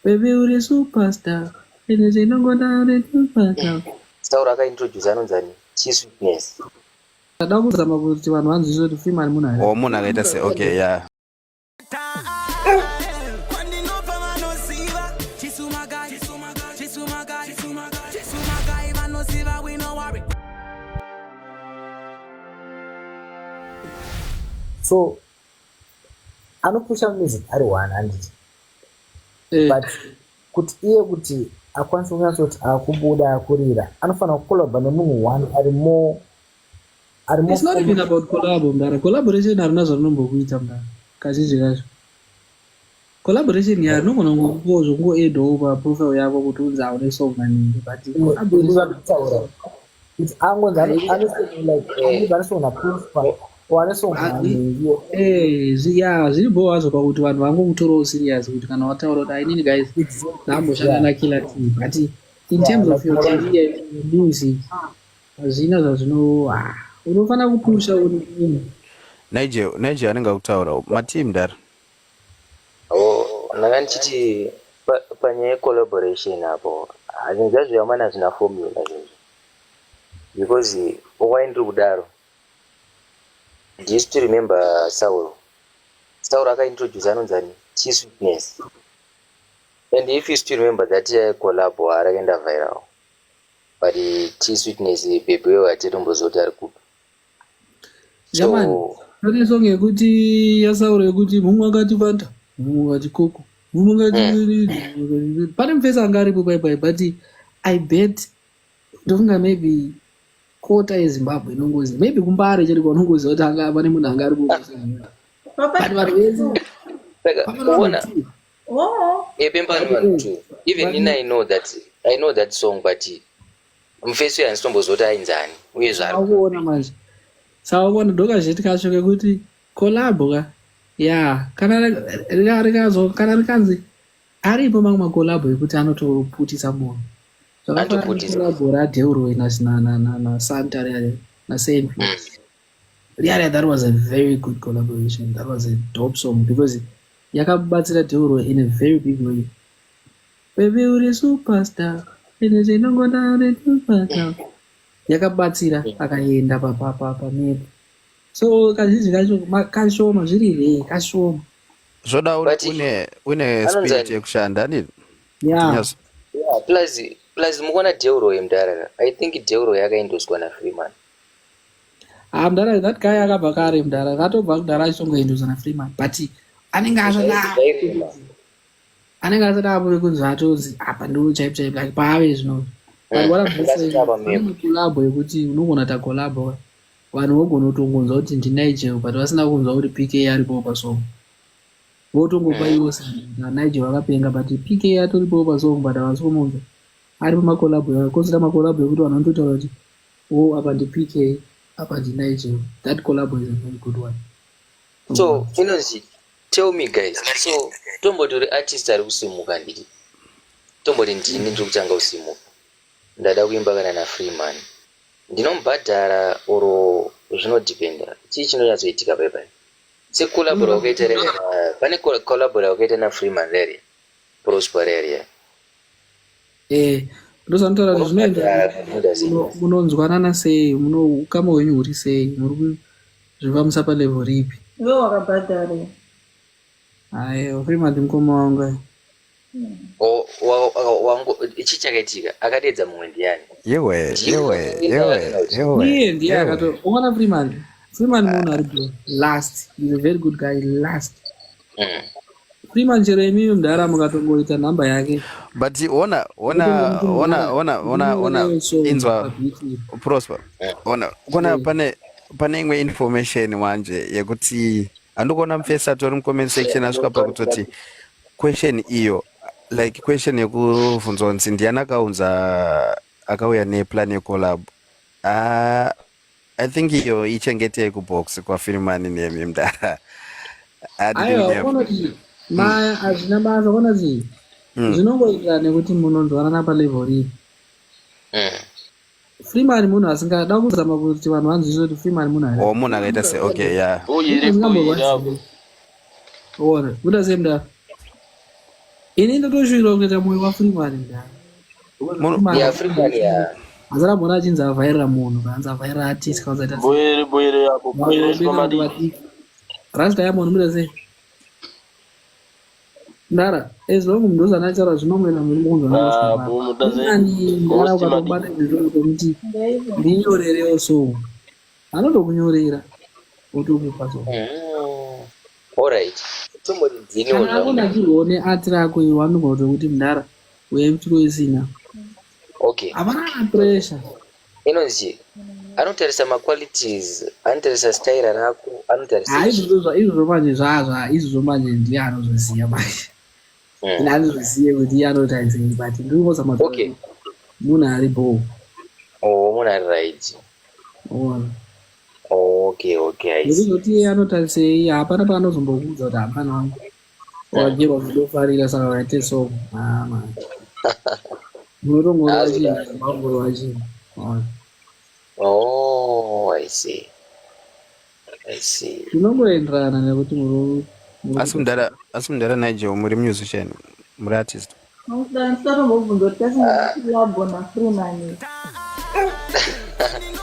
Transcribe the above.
Baby uri superstar. Ine chinongoda uri superstar. Saura akaintroduce anonzani chisweetness. Ndada kuzama kuti vanhu vanzwisise kuti Freeman munhu ane. Munhu akaita se okay yeah. So anopusha music ari 100 but kuti iye kuti akwanise kunyatsoti akubuda akurira anofanira kukolabha nemunhu one ari more. It's not even about collab, mdara. Collaboration harina zvarinombokuita mdara. Kazhinji kacho. Collaboration yarinogona kungozoadd over profile yako kuti unzi aune song maningi but collaboration kuti angonzi anosona profile zviribo hazvo pakuti vanhu vangokutorawo serious kuti kana wataura kuti inini guys ndamboshanda nakila team but in terms of your career music hazvina zvazvino unofanira kupusha uri Nigel anenge akutaura mateam ndari. Ndanga ndichiti panyaya yecollaboration apo hazvinhu zvazvo yamana hazvina formula zvinhu because why ndiri kudaro. Do you still remember Saul akaintroduce anonzani chisweetness, and if you still remember that collab arakaenda viral but chisweetness baby wewe atitombozoti ari kupi jamani. Pane song yekuti yasauro yekuti mumwe akati fanta mumwe akati koko mumwe akati pane mufesa anga aripo bye but I bet ndofunga maybe kota yeZimbabwe inongozi maybe kumbare chete kwanongozi kuti anga pane munhu anga aripo but vanhu vese kuona epembani vanhu too. Even nina I know that song but mufesi uyu handitombozoti ainzani uye zvakuona manje saona ndoka zveti kashoke kuti collab ka kana rikanzi aripo mamwe makolabho ekuti anotoputisa munhu zvakafanira Deuro na Santa na Saint Really, that was a very good collaboration. That was a dope song because yakabatsira Deuro in a very big way. Baby uri superstar. Ine chinongoda uri superstar. Yakabatsira akaenda pa net. So kazhinji kacho kashoma zviri kashoma. Zvoda une spirit yekushanda nini? Yeah. Plus mukona Deuro yemdara. I think Deuro yakaendoswa na Freeman. Mdara, that guy akabva kare mdara. Katobva kudara achongoendoswa na Freeman. But anenge asada apo kunzi atonzi apa ndo chaipi like pave zvino. But what I'm saying, collab yekuti unogona ta collab vanhu vogona kutongonzwa kuti ndinigel but vasina kunzwa kuti PK aripo pa song. Votongopa iwo na Nigel vakapenga but PK atoripo pa song but avasikomona. Ari pa collab yakosita ma collab yekuti vanhu vanototaura kuti apa ndi PK apa ndi Nigel. That collab is a very good one. So inonzi tell me guys, so tomboti uri artist ari kusimuka ndiri tomboti ndini ndiri kuchanga kusimuka ndada kuimba kana na Freeman ndinombhadhara oro zvinodependa chii chinonyatsoitika paipai sekolabhora wakaita pane kolabhora wakaita na Freeman reri Prosper reri ndosanotaura kuti zvinoenda munonzwanana sei ukama hwenyu huri sei muri kuzvifambisa palevel ripi iwe wakabhadhara Ayo, Freeman ndimukoma wangu. Ichi chakaitika akadedza mumwe ndiani? Yewe. Iye ndiye akato. Unaona Freeman munhu ari last. He's a very good guy last. Freeman Jeremy mdara mukatongoita namba yake. But ona inzwa Prosper. Ona pane imwe information wanje yekuti andikuona mufesa tori mucomment section asvika pakutoti question iyo like question yekubvunzwa kuti ndiani akauya neplan yecollab. I think iyo ichengete kubox kwa Freeman nemi mdara. Ayo unoti azvina basa unozi zvinongoita nekuti munonzwanana palevel iri. Freeman munhu asingada kuzama kuti vanhu vanzwisise kuti Freeman munhu ari. Munhu akaita se okay yeah. Ona, kuda semda. ini ndotoshuwirawo kuita moyo wafreeman ya Freeman ya azara bona achinzi avhairira munhu kanzi avhairira artist kauzaita boyere yako rasta yamoni muda sei ndara ezilongo munhu ozanachara zvinomwena murimukunzonani ndara ukatobata zvizvoro zvokuti ndinyorerewo so anotokunyorera otokupa so alright kana akona chirwone ati rako iwe anogona kuti mndara uyaimitiro isina okay havana pressure inonzi anotarisa maqualities anotarisa style rako anotarisa izvozvo manje izvozvo manje ndiye anozviziva manje ine anozvizive kuti iye anotarisei but ndiriozama okay munhu ari bo munhu ari right okay ndikuzoti iye anotarisei hapana paanozombokuudza kuti hapana wangu wagerwa zvidofarira saka waite so unotongora chinhu mangoro wachinhu I see zvinongoenderana nekuti asi mundara naije muri musician muri artist Não, não, não, não, não, não, não, não, não, não, não, não,